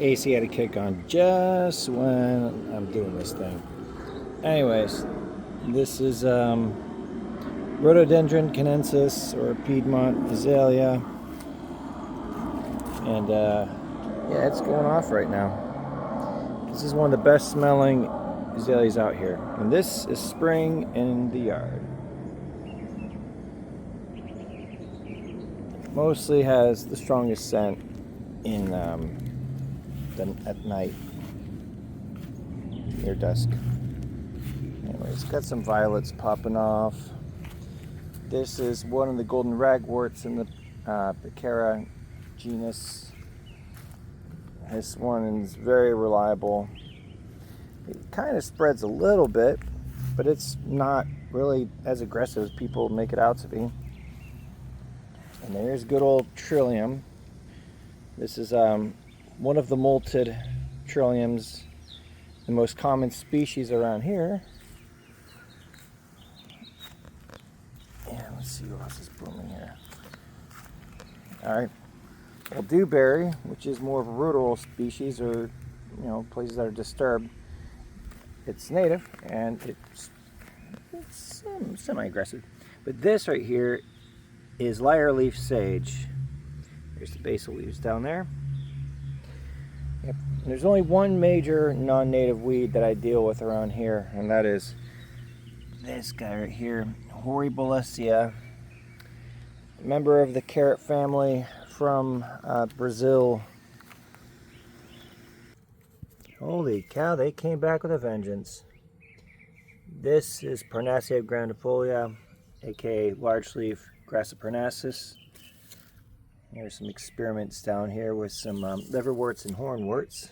AC had to kick on just when I'm doing this thing. Anyways, this is Rhododendron canadensis or Piedmont Azalea. And yeah, it's going off right now. This is one of the best smelling azaleas out here. And this is spring in the yard. Mostly has the strongest scent in at night, near dusk. Anyways, got some violets popping off. This is one of the golden ragworts in the Picara genus. This one is very reliable. It kind of spreads a little bit, but it's not really as aggressive as people make it out to be. And there's good old trillium. This is one of the molted trilliums, the most common species around here. Yeah, let's see what else is blooming here. All right, well, dewberry, which is more of a rural species, or places that are disturbed. It's native and it's semi-aggressive. But this right here is lyre leaf sage. There's the basal leaves down there. Yep. And there's only one major non-native weed that I deal with around here, and that is this guy right here, Horribilissia, member of the carrot family from Brazil. Holy cow, they came back with a vengeance. This is Parnassia grandifolia, aka large leaf Grassoparnassus. Here's some experiments down here with some liverworts and hornworts.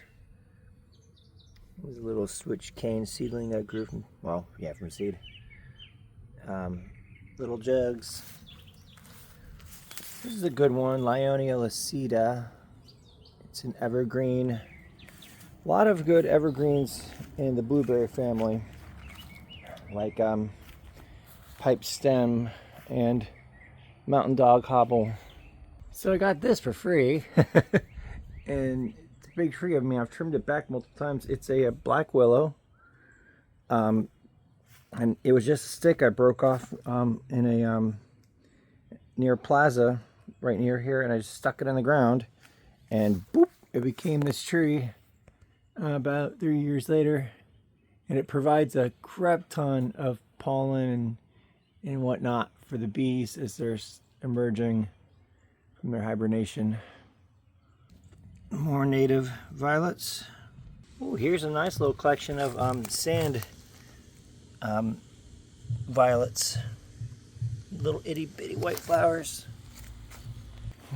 There's a little switch cane seedling that grew from, from seed. Little jugs. This is a good one, Lyonia lucida. It's an evergreen. A lot of good evergreens in the blueberry family, like pipe stem and mountain dog hobble. So I got this for free, and it's a big tree of me. I've trimmed it back multiple times. It's a black willow, and it was just a stick I broke off in a near plaza right near here, and I just stuck it in the ground, and boop, it became this tree about 3 years later, and it provides a crap ton of pollen and whatnot for the bees as they're emerging from their hibernation. More native violets. Oh, here's a nice little collection of sand violets. Little itty bitty white flowers.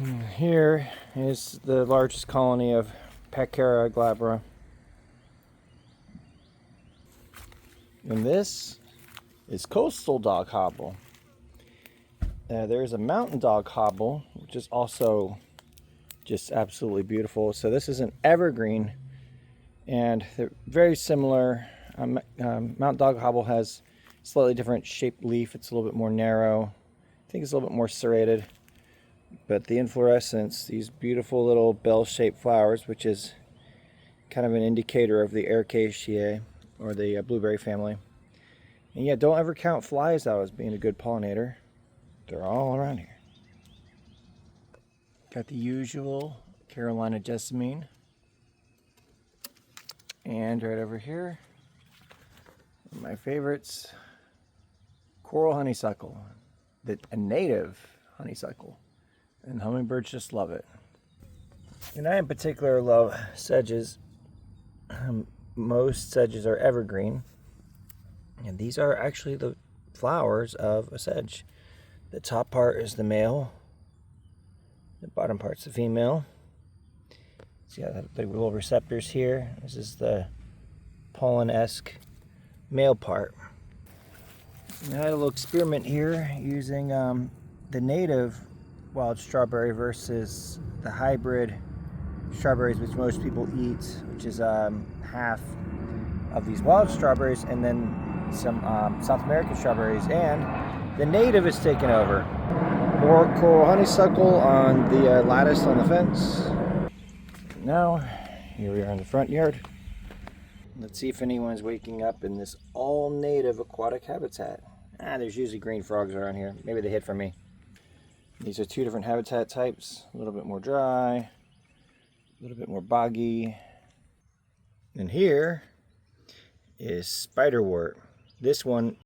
And here is the largest colony of Picara glabra. And this is coastal dog hobble. There's a mountain dog hobble, which is also just absolutely beautiful. So this is an evergreen, and they're very similar. Mountain dog hobble has slightly different shaped leaf. It's a little bit more narrow. I think it's a little bit more serrated. But the inflorescence, these beautiful little bell-shaped flowers, which is kind of an indicator of the Ericaceae, or the blueberry family. And yeah, don't ever count flies out as being a good pollinator. They're all around here. Got the usual Carolina jessamine. And right over here, one of my favorites, coral honeysuckle. A native honeysuckle. And hummingbirds just love it. And I in particular love sedges. Most sedges are evergreen. And these are actually the flowers of a sedge. The top part is the male. The bottom part's the female. See the little receptors here. This is the pollen-esque male part. And I had a little experiment here using the native wild strawberry versus the hybrid strawberries which most people eat, which is half of these wild strawberries and then some South American strawberries, and the native is taken over. More coral honeysuckle on the lattice on the fence. Now Here we are in the front yard. Let's see if anyone's waking up in this all-native aquatic habitat. There's usually green frogs around here. Maybe they hid from me. These are two different habitat types. A little bit more dry, a little bit more boggy. And here is spiderwort. This one